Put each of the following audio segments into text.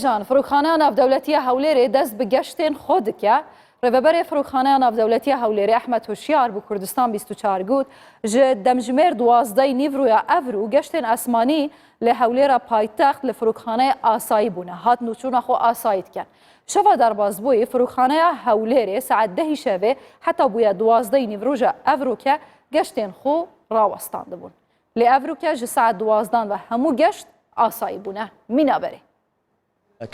جان فروخانه ناودولتی هولێرێ دەست بە گەشتێن خۆ دکە ڕێبەبەرێ فروخانه ناودولتی هولێرێ ئەحمەد هوشیار بۆ کوردستان 24 گوت ji demjimêr 12 Nîvroya ev û geştên esmanî lê hewlêra paytext li firokxaneyê asayî bûne hat nûçûna xwe asayî dikin. Şeva derbasbûyê firokxaneya hewlêrê saet 10 şevê heta bûye 12 Nîvroja ev roke geştên xwe rawestandibûn. Lê ev roke ji saet 12 ve hemû geşt asayî bûne. Mîna berê.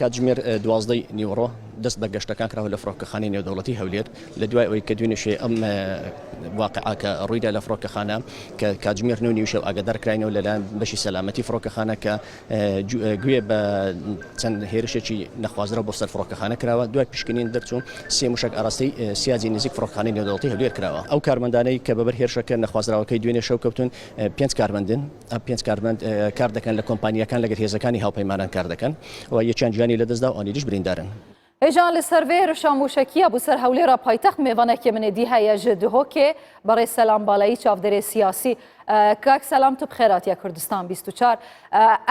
کاتژمێر 12 نیوڕۆ دەست بە گەشتەکان کراوە لە فڕۆکەخانەی نێودەوڵەتی هەولێر لە دوای ئەوەی کە دوێنێ ئەم واقعاکە ڕوویدا لە فڕۆکەخانە کە کاتژمێر 9 شەو ئاگادار کراینەوە لەلایەن بەشی سەلامەتی فڕۆکەخانە کە گوێ بە چەند هێرشێکی نەخوازرا بۆ سەر فڕۆکەخانە کراوە دوای پشکنین دەرچوون سێ موشک ئاراستەی سیاجی نزیک فڕۆکەخانەی نێودەوڵەتی هەولێر کراوە ئەو کارمەندانەی کە بەبەر هێرشەکە نەخوازراوەکەی دوێنێ شەو کەوتون 5 کارمەندن ئەم 5 کارمەند کار دەکەن لە کۆمپانیەکان لەگەر هێزەکانی هاوپەیمانان کار دەکەن و یەکیان گیانی لەدەستدا و ئەنیش بریندارن. هێژان لە سەرڤێ شامۆشەکیە بۆ سەر هەولێرە پایتەخت میێڤانێکی منێدی هەیە ji dihokê berê selambaleyî çavderê siyasî kak selam tu bixêratiya Kurdistan 24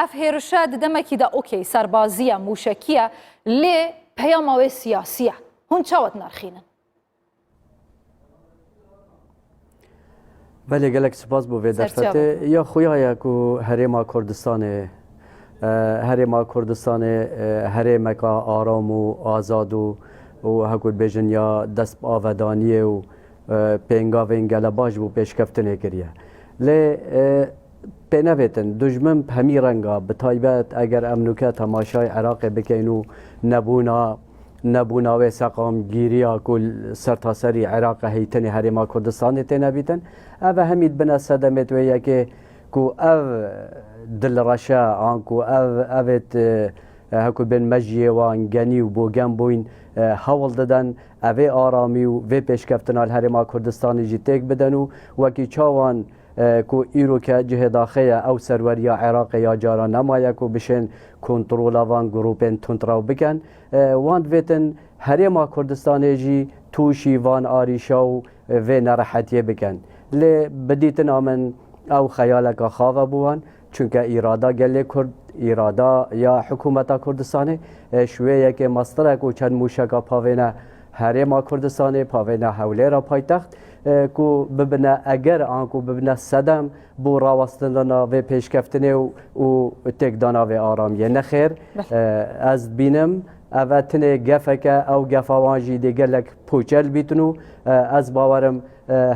ev hêrişe di demekî de okey serbaziya mûşekiye lê peyama wê siyasî ye hûn çawa dinarxînin. Belê gelek spas bû vê derfetê ya xuya ku herêma Kurdistanê herêma Kurdistanê herêmeka aram û azad û hekû bêjin ya dest bi avedaniyê û pêngavên gele baş bû pêşkeftinê kiriye. Lê pênevêtin dijmin hemî renga bi taybet eger em nûke temaşayê Iraqê bikin û nebûna wê seqamgîriya ku sertaserî Iraqê heytinê herêma Kurdistanê têne bîtin ev hemî bine sedemê wê yekê ku ev dilreşe an ku evêt hekû bên mejiyê wan genî û bogen bûyîn hewl didin evê aramî û vê pêşkeftina herêma Kurdistanê jî têk bidin û wekî çawan ku îroke cihê daxeye ew serweriya Iraqê ya cara nemaye ku bişên kontrola van grûpên tuntraw bikin wan divêtin herêma Kurdistanê jî tûşî van arîşa û vê nerehetiye bikin. Lê bidîtina min ew xeyaleka xave bûwan çünkü irada gelê Kurd irada ya hikûmeta Kurdistanê şwêyekê mastirek û çend mûşeka pavêne herêma Kurdistanê pavêne hewlêra paytext ku bibine eger an ku bibine sedem bû rawestina vê pêşkeftinê û têkdana vê aramiyê nexêr ez bînim ev tinê gefeke ew gefa wan jî dê gelek poçel bîtin û ez bawerim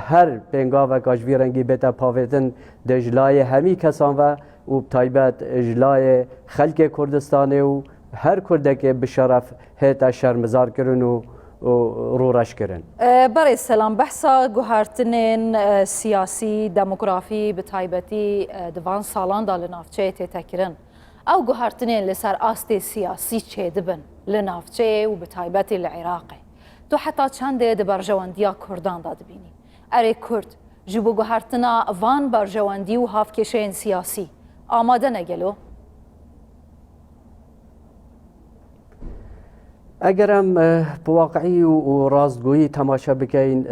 her pêngaveka ji vî rengî bête pavêtin de ji layê hemî kesan ve û taybet ji layê xelkê Kurdistanê û her Kurdekê bi şeref hête şermizar kirin û rûreş kirin. Berê selam behsa guhartinên siyasî demografî bi taybetî di van salan da li navçeyê tête kirin. Ew guhartinên li ser astê siyasî çêdibin li navçeyê û bi taybetî li Iraqê. Tu heta çendê di berjewendiya Kurdan da dibînî. Erê Kurd ji bo guhartina van berjewendî û havkêşeyên siyasî amade ne gelo? Eger em bi waqî û rastgoyî temaşa bikin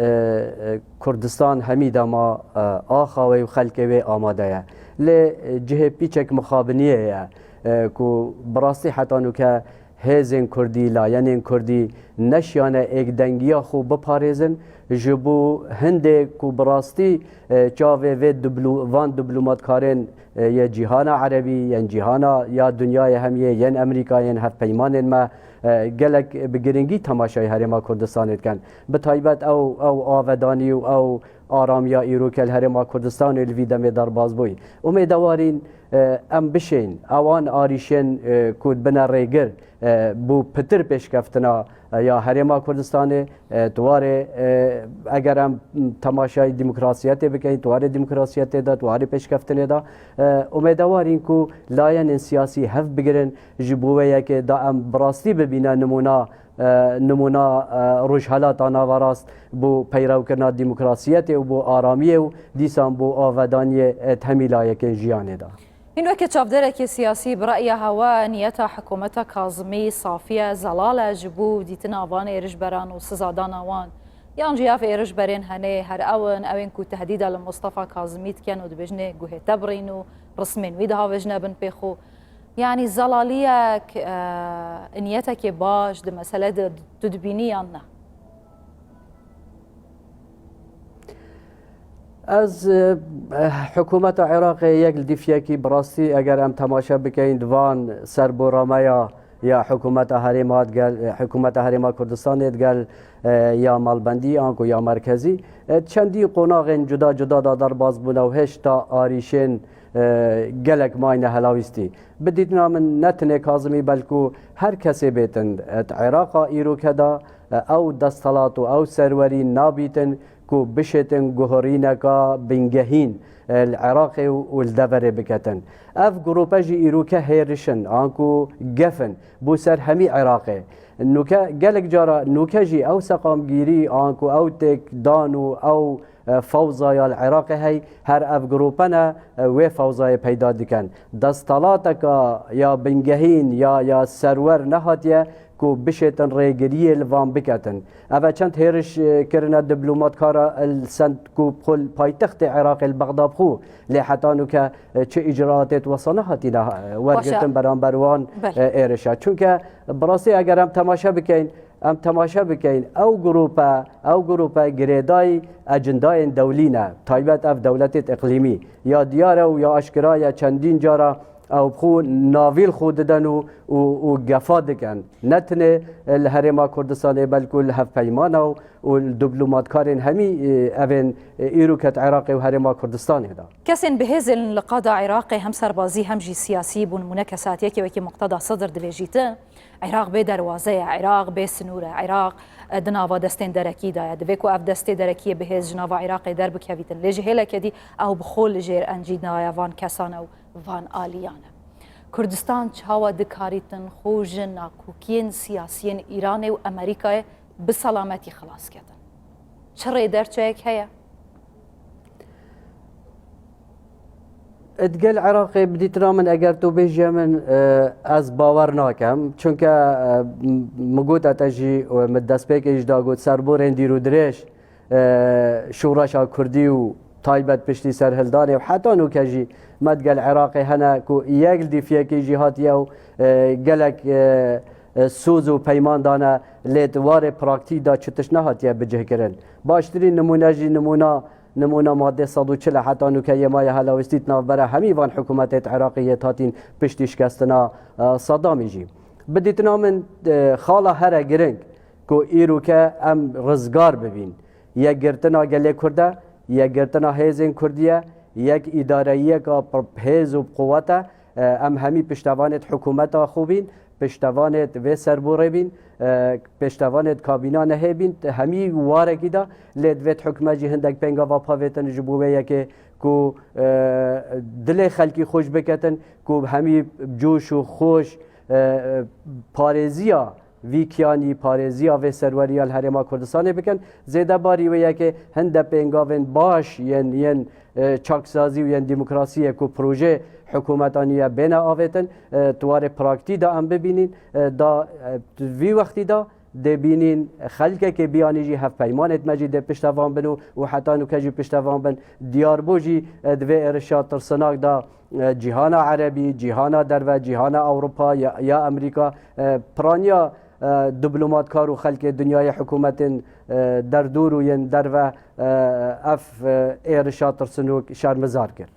Kurdistan hemî dema axa wê û xelkê wê amade ye. Lê cihê pîçek mixabiniyê ye ku bi rastî heta nûke hêzên Kurdî layenên Kurdî neşiyane êkdengiya xwe biparêzin ji bo hindê ku bi rastî çavê vê van diplomatkarên ya cîhana Erebî yên cîhana ya dunyayê hemiyê yên Amerîkayên hevpeymanên me gelek bi giringî temaşayê herêma Kurdistanê dikin. Bi taybet ew avedanî û ew aramiya îrokel herêma Kurdistanê li vî demê derbas bûyî. Umêdewarîn em bişên ewan arîşên ku bine rêgir bû pitir pêşkeftina ya herêma Kurdistanê tuwarê eger em temaşayê demokrasiyetê bikin tuwarê demokrasiyetê de tuwarê pêşkeftinê de umêdewarîn ku layenên siyasî hev bigirin ji bo wê yekê da em bi rastî bibîne nimûna rojhelata navarast bû peyrewkirina demokrasiyetê û bû aramiyê û dîsan bû avedaniyê hemî layekên jiyanê da. این وقت چاودێرێکی سیاسی برای هەوا نیەتە حکوومەتە کازمی سافیە زەڵالە ji بوو دیتن ئاوان ێرشبەران و سزادان ئەوان یان جیاف ێرشبەرێن هەنێ هەر ئەون ئەوێن کو تهدیدا لە مستەفا کازمی دکەن و دبێژنێ گوهێتە بڕین و ڕسمێن وی داهاوێژنە بن پێخۆ يعني زلاليك نيتك باش د مسألة تدبيني أنا از حکومت عراق یک دیفیکی براستی اگر هم تماشا بکنید وان سربورامه یا حکومت هریما کردستان گل یا مالبندی آنکو یا مرکزی چندی قناغ جدا جدا دادر باز بونه و هشتا آریشن گلک ماین هلاویستی بدید نام نتنه کازمی بلکو هر کسی بیتن عراق ایرو کدا او دستالات و او سروری نابیتن کو بشتن گهرینکا بنگهین العراق والدبر بکتن اف گروپاجی ایروکه هیرشن آنکو گفن بو سر همی عراقه نوکه گلک جارا نوکه جی او سقامگیری آنکو او تک دانو او فوضای العراق هی هر اف گروپنا و فوضای پیدا دکن دستالاتکا یا بنگهین یا سرور نهاتیه کو بشتن ریگریه لوان بکتن اما چند هیرش کرنا دیپلمات کارا السنت کو بخل پایتخت عراق البغداد خو لحتانو که چه اجراءات وصانه هاتینا ورگتن بران بروان ایرشا چونکه براستی اگر هم تماشا بکین او گروپا گریدای اجندای دولینه تایبت اف دولت اقلیمی یا دیاره و یا اشکرا یا چندین جارا او بخو ناویل خود دن و گفا دکن نتنه الهرما کردستان بلکه الهف پیمانا و دیپلمات کارین همی اوین ایروکت عراقی و هرما کردستان هدا كسن بهزل لقادة عراقي هم سربازي هم جي سياسي بون مناكسات يكي وكي مقتضى صدر دليجيتا عراق بي دروازه عراق بي سنوره عراق دناوا دستين دركي دا دفيكو اف دستي دركي بهز جناوا عراقي درب كافيتن ليجي هيلا كدي او بخول جير انجينا وان كسانا وان آليانا كردستان چاوا دكاريتن خوجن كوكين سياسيين ايراني و امريكا بسلامتي خلاص كدن شري درچيك هيا ادگل عراقی بدیت رامن اگر تو بیجی من از باور ناکم چونکه مگود اتجی و مدست پیک اجدا گود سربورین دیرو درش شوراشا کردی و تایبت پشتی سرهلدانی و حتی نو کجی مدگل عراقی هنه کو یک دیفیه که جهاتی و گلک سوز و پیمان دانه لیتوار پراکتی دا چتش نهاتیه بجه کرن باشترین نمونه جی نمونه ماده 140 حتی نو که یمای هلاوستیت نافبره همی وان حکومت عراقیه تاتین پشتی شکستنا صدامی جی بدیت نامن خالا هر گرنگ که ایرو که ام رزگار ببین یک گرتنا گله کرده یک گرتنا هیزین کردیه یک ادارهیه که پرهیز و قوته ام همی پشتوانت حکومت خوبین پشتوانت و سربوره بین پشتوانت کابینا نه بین همی وارگی دا لدوت حکمه جی هندک پنگا و پاویتن جبوه که کو دل خلکی خوش بکتن کو همی جوش و خوش پارزیا ویکیانی پارزیا و سروری الهرما کردستان بکن زیده باری ویا که هنده پنگاون باش ین چاکسازی و ین دموکراسی کو پروژه حکومتانیه بنا آویتن توار پراکتی دا ام ببینین دا وی وقتی دا دبینین خلقه که بیانیجی هف پیمانت مجید پشتوان بنو و حتی نکجی پشتوان بن دیار بوجی دوی ارشاد ترسناک دا جهان عربی جهان درو جهان اروپا یا امریکا پرانیا دیپلمات کار و خلق دنیای حکومت در دور و ین درو اف ارشاد ترسنوک شرمزار کرد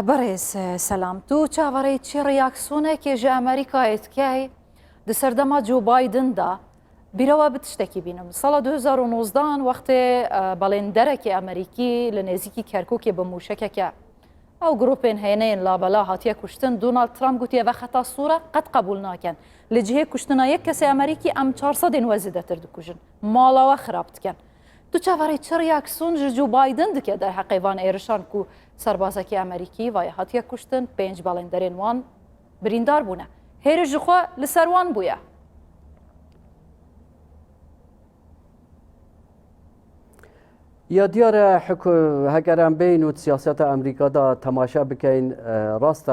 بريس سلام تو چاوری چی ریاکسونه که جه امریکا اتکی ده سردما جو بایدن دا بیروا بتشتکی بینم سال 2019 وقت بالندرک امریکی لنزیکی کرکوک بموشکه که او گروپین هینین لابلا هاتیه کشتن دونالد ترامپ گوتیه و خطا صوره قد قبول ناکن لجهه کشتنا یک کسی امریکی ام 400 وزیده تر دکوشن مالا و خرابت کن تو چاوری چه ریاکسون جو بایدن دکه در حقیقان ایرشان کو سربازکی امریکی و هاتیه کشتن 5 بالندرین وان بریندار بونه هیر جخوا لسروان بویا یا دیار هکرم بین و سیاست امریکا دا تماشا بکن راست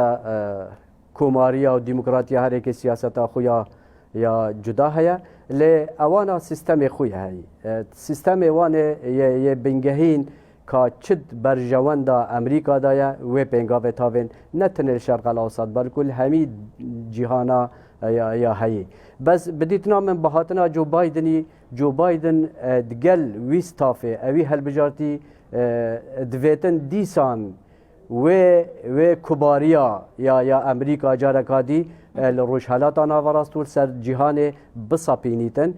کوماریا و دموکراتیا هر یک سیاست خویا یا جدا هیا لی اوانا سیستم خوی هی سیستم وانه یه بنگهین کا چد برجواندا امریکا دایا و پنگاو تاوین نتنه شرق الاوسط بلکل همی جهانا یا هی بس بدیتنا من بهاتنا جو بایدن دگل ویستافه اوی هلبجارتی دویتن دیسان و کباریا یا امریکا جارکادی لروش حالات ناوراستور سر جهان بساپینیتن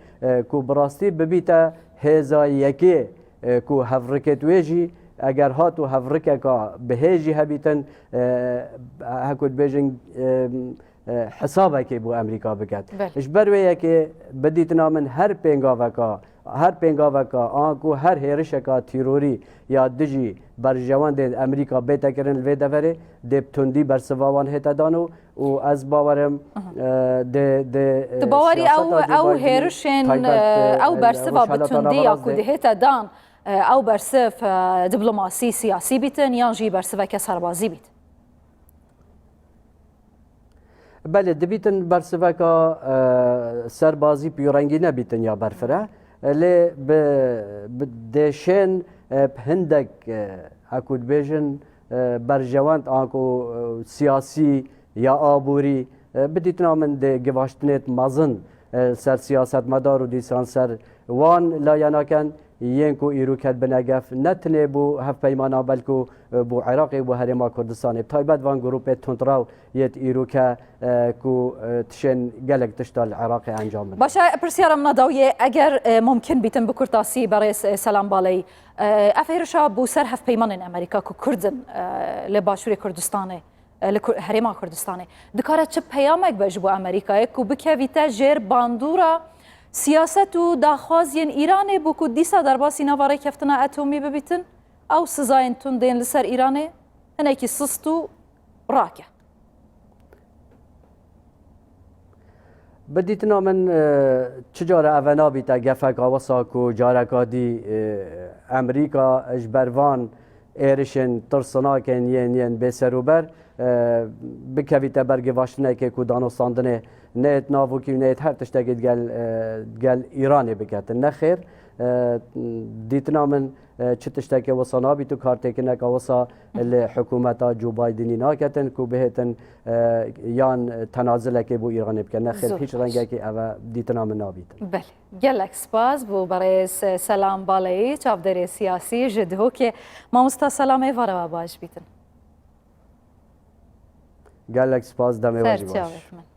کو براستی ببیتا هزایکی کو هفرکت ویجی اگر هاتو هفرکه کا بهیجی هبیتن هکود بیجن حسابه که بو امریکا بکد اش برویه که بدیتنا من هر پنگاوه کا آنکو هر هیرشه کا تیروری یا دجی بر جوان دید امریکا بیتا کرن الوی دوره دی بتوندی بر سواوان هیتا دانو و از باورم ده باوری او هیرشن او بر سوا بتوندی یا کود هیتا دان او بر سف دیپلماسی سیاسی بیتن یا جی بر سوا که سربازی بیت بله دبیتن بر سوا که سربازی پیورنگی نبیتن یا برفره لی بدشن هندک هکود بیجن برجواند آنکو سیاسی یا آبوری بدیتنا من ده گواشتنیت مازن سر سیاست مدار و دیسان سر وان لایاناکن ینکو ایروکت بنگف نتنه بو هف پیمانا بلکو بو عراقی بو هرما کردستان تایبت وان گروپ تونتراو یت ایروکه کو تشن گلک تشتال عراقی انجام بده باشه پرسیارم نداویه اگر ممکن بیتن بکرتاسی برای سلام بالی افیرشا بو سر هف پیمان امریکا کو کردن لباشوری کردستانه هرما کردستانه دکاره چه پیامک بجبو امریکا کو بکویتا جر باندورا سیاست و داخوازین ایرانه بو کو دیسا در باسی نواره کفتنا اتمی ببیتن او سزاین تندین لسر ایرانه هنه کی سستو راکه بدیتنا من چجاره اونا بیتا گفک آواسا کو جارکادی امریکا اجبروان ایرشن ترسناکن ین بسروبر بکویتا برگ واشتنه که کو دانستاندنه نیت ناوکی نیت هر تشتگید گل ایرانی بکت نخیر دیتنا من چه تشتگی وصانا بی تو کارتی که نکا وصا حکومتا جو بایدنی ناکتن کو بهتن یان تنازله که بو ایرانی بکن نخیر هیچ رنگه که اوه دیتنا من نابیتن بله گلک سپاس بو برای سلام بالایی چافداری سیاسی جدهو که ما مستا سلامه وارا باش بیتن گلک سپاس دمه واجی باش